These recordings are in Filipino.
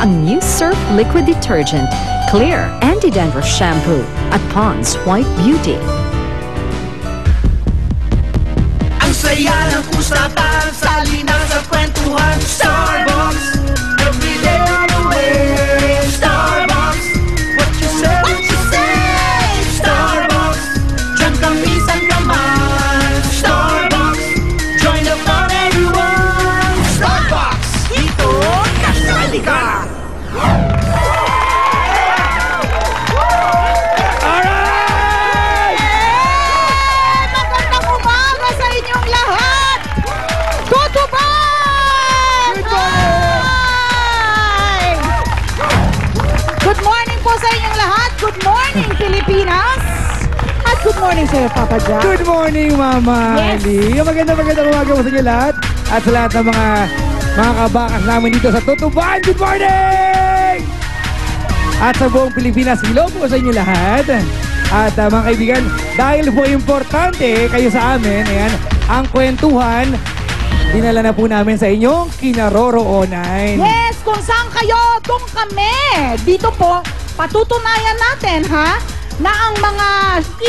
ang new Surf Liquid Detergent, Clear Anti-Dandruff Shampoo at Pond's White Beauty. Ang saya ng usapan, salina sa kwentuhan. Starbucks, every day on the way. Starbucks, what you say, what you say. Starbucks, dyan kami saan ka man. Starbucks, join the fun everyone. Starbucks, dito kasali ka. Good morning, Pilipinas! At good morning sa'yo, Papa Jack. Good morning, Mama Ali. Magandang umaga po sa inyo lahat. At sa lahat ng mga kabakas namin dito sa Tutuban, good morning! At sa buong Pilipinas, hello po sa inyo lahat. At mga kaibigan, dahil po importante kayo sa amin, ayan, ang kwentuhan, dinala na po namin sa inyong kinaroroonan. Yes, kung saan kayo, doon kami. Dito po, patutunayan natin, ha? Na ang mga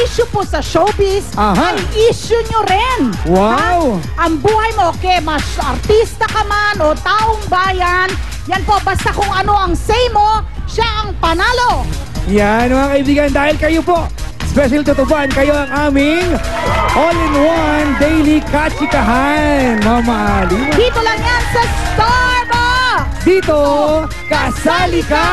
issue po sa showbiz ay issue nyo rin. Wow! Ha? Ang buhay mo, okay, mas artista ka man o taong bayan, yan po, basta kung ano ang say mo, siya ang panalo. Yan, mga kaibigan, dahil kayo po, special Tutuban, kayo ang aming all-in-one daily kachikahan, Mama Ali. Dito lang yan sa Starbucks! Dito, kasali ka!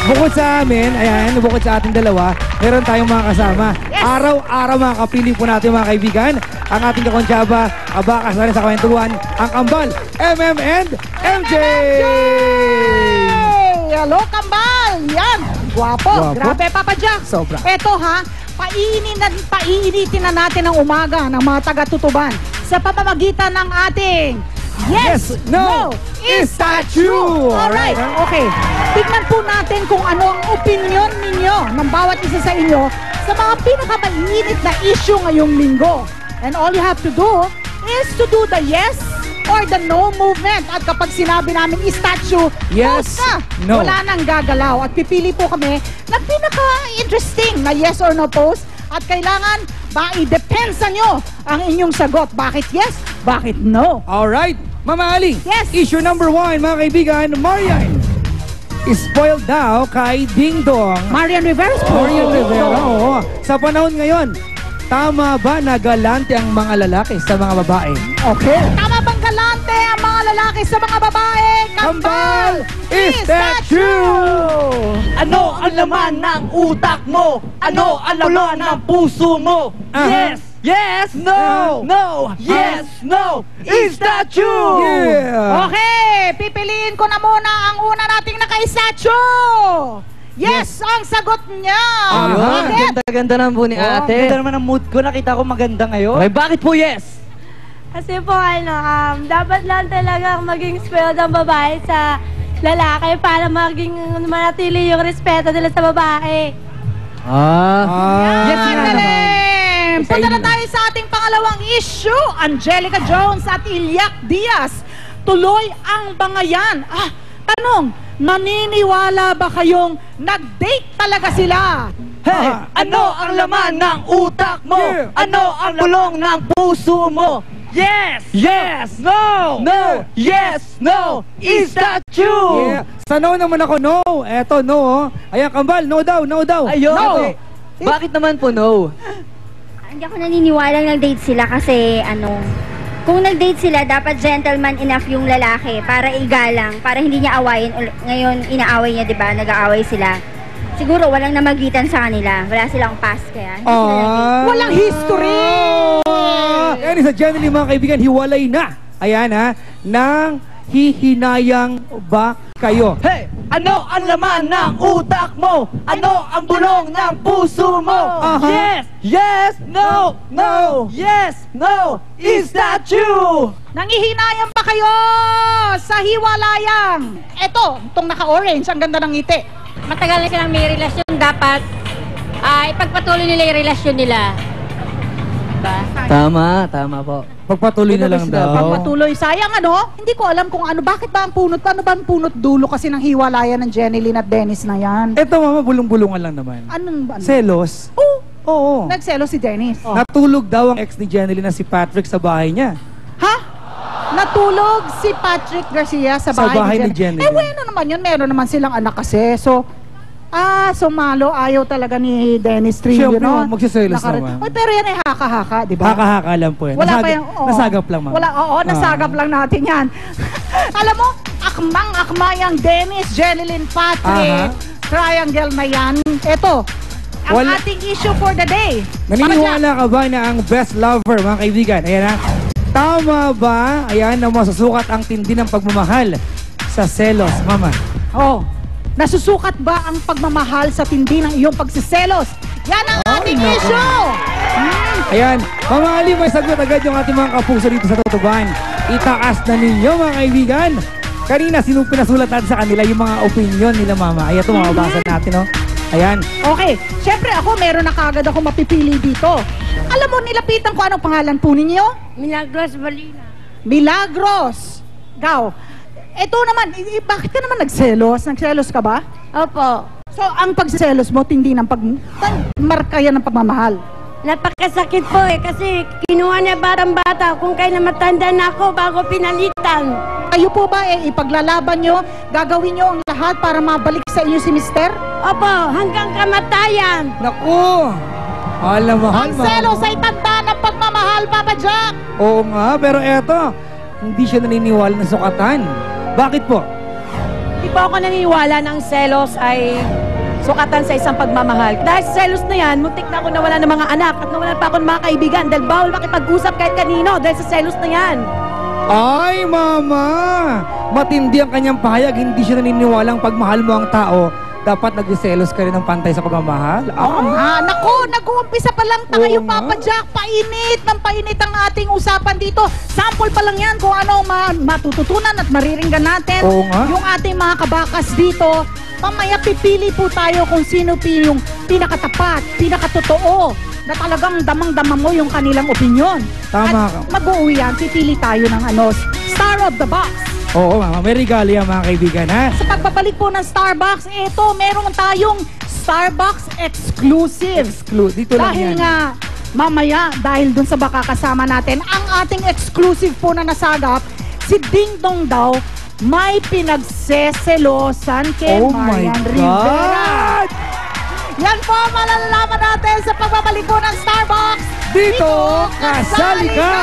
Bukod sa amin, ayan, bukod sa ating dalawa, meron tayong mga kasama. Yes. Araw-araw mga kapili po natin mga kaibigan. Ang ating kakonsyaba, kabakas na rin sa kwentuhan, ang kambal, MM and MJ! Hello, kambal! Yan! Guwapo! Grabe, Papa Jack! Sobra. Eto ha, paiinitin na natin ang umaga ng mga taga-Tutuban sa pamamagitan ng ating Yes! No! Is that true? Alright, okay. Tignan po natin kung ano ang opinion ninyo ng bawat isa sa inyo sa mga pinakamainit na issue ngayong linggo. And all you have to do is to do the yes or the no movement. At kapag sinabi namin is that true, yes, post ka. no. Wala nang gagalaw. At pipili po kami ng pinaka-interesting na yes or no post. At kailangan i-depensa nyo ang inyong sagot. Bakit yes? Bakit no? Alright, Mama Ali. Yes. Issue number 1, mga kaibigan, Marian. Spoiled daw kay Ding Dong. Marian Rivera. Marian Rivera, oo. Sa panahon ngayon, tama ba na galante ang mga lalaki sa mga babae? Okay. Tama bang galante ang mga lalaki sa mga babae? Kambal, is that true? Ano ang laman ng utak mo? Ano ang laman ng puso mo? Yes! Yes! No! No! Yes! No! Is that true? Yeah! Okay, pipiliin ko na muna ang una nating naka-statue. Yes, ang sagot niya. Ayun, ganda-ganda naman po ni ate. Ganda naman ang mood ko, nakita ko maganda ngayon. Okay, bakit po yes? Kasi po dapat lang talaga maging spoiled ang babae sa lalaki para manatili yung respeto nila sa babae. Yes, Punta na tayo sa ating pangalawang issue. Angelica Jones at Ilyak Diaz. Tuloy ang bangayan. Tanong, naniniwala ba kayong nag-date talaga sila? Hey! Ano ang laman ng utak mo? Ano ang bulong ng puso mo? Yes! Yes! No! No! Yes! No! Is that true? Yeah. Sa no naman ako, no. Eto, no. Ayan, kambal, no daw, no daw. Ayun. No. Okay. Bakit naman po no? Hindi ako naniniwalang nag-date sila kasi kung nag-date sila, dapat gentleman enough yung lalaki para igalang, para hindi niya awayin. Ngayon, inaaway niya, di ba? Nag-aaway sila. Siguro, walang namagitan sa kanila. Wala silang past, kaya hindi sila nag-date. Walang history! Yan isa generally mga kaibigan, hiwalay na. Ayan ha, nang hihinayang ba kayo? Hey! Ano ang laman ng utak mo? Ano ang bulong ng puso mo? Yes! Yes! No! No! Yes! No! Is that true? Nangihinayang pa kayo sa hiwalayang. Eto, itong naka-orange, ang ganda ng ngiti. Matagal na silang may relasyon, dapat ipagpatuloy nila yung relasyon nila. Diba? Tama, tama po. Pagpatuloy na lang daw. Pagpatuloy. Sayang ano, hindi ko alam kung ano, bakit ba ang punot, ano ba ang punot dulo kasi ng hiwalayan ng Jeneline at Dennis na yan? Eto mama, bulong-bulungan lang naman. Anong ba? Selos? Oo. Nagselo si Dennis. Natulog daw ang ex ni Jeneline na si Patrick sa bahay niya. Ha? Natulog si Patrick Garcia sa bahay ni Jeneline. Bueno naman yun, meron naman silang anak kasi. So, sumalo, ayaw talaga ni Dennis Trillo, Siyempre, no? magsiselos naman. Oy, pero yan ay haka-haka, di ba? Haka-haka lang po yan. Wala pa yung, Nasagap lang, ma'am. Nasagap lang natin yan. Alam mo, akmang-akma yung Dennis, Jeneline, Patrick, triangle na yan. Ito, ang ating issue for the day. Naniniwala ka ba na ang best lover, mga kaibigan? Ayan ha. Tama ba, ayan, na masusukat ang tindi ng pagmamahal sa selos, mama? Nasusukat ba ang pagmamahal sa tindi ng iyong pagsiselos? Yan ang ating issue! Ayan, Mama Ali, may sagot agad yung ating mga kapuso dito sa Tutuban. Itaas na ninyo, mga kaibigan. Kanina, sino pinasulat natin sa kanila yung mga opinion nila, Mama? Ayan, ito, mababasa natin, no? Ayan. Okay, syempre ako, meron na kagad ako mapipili dito. Alam mo, nilapitan ko anong pangalan po ninyo? Milagros Balina. Milagros. Gaw. Ito naman, bakit ka naman nagselos? Nagselos ka ba? Opo. So, ang pagselos mo, tindi ng marka yan ng pagmamahal. Napakasakit po kasi kinuha niya batang-bata kung kaya na matanda na ako bago pinalitan. Kayo po ba ipaglalaban nyo, gagawin nyo ang lahat para mabalik sa inyo si Mister? Opo, hanggang kamatayan. Naku! Alam mo, ang selos ay tanda ng pagmamahal, Papa Jack! Oo nga, pero eto, hindi siya naniniwala ng sukatan. Bakit po? Hindi po ako naniniwala na ang selos ay sukatan sa isang pagmamahal. Dahil sa selos na yan, muntik na ako nawala ng mga anak at nawala pa ako ng mga kaibigan dahil bawal makipag-usap kahit kanino dahil sa selos na yan. Ay, Mama! Matindi ang kanyang pahayag. Hindi siya naniniwala ang pagmahal mo ang tao. Dapat nagsiselos ka rin ng pantay sa pagmamahal? Naku, nag-uumpisa pa lang tayo, Papa Jack. Painit ng painit ang ating usapan dito. Sample pa lang yan kung ano matututunan at mariringgan natin. Yung ating mga kabakas dito. Mamaya pipili po tayo kung sino yung pinakatapat, pinakatotoo, na talagang damang-dama mo yung kanilang opinyon. Tama ka. At mag-uuwi yan, pipili tayo ng Star of the Box. Oo, Mama. May regalo yan, mga kaibigan, ha? Sa pagbabalik po ng Starbucks, meron tayong Starbucks exclusive. Dito lang yan. Dahil nga, mamaya, dahil dun sa baka kasama natin, ang ating exclusive po na nasagap, si Ding Dong daw, may pinagseselosan kay Marian Rivera. Yan po, malalaman natin sa pagbabalik po ng Starbucks. Dito, kasali ka!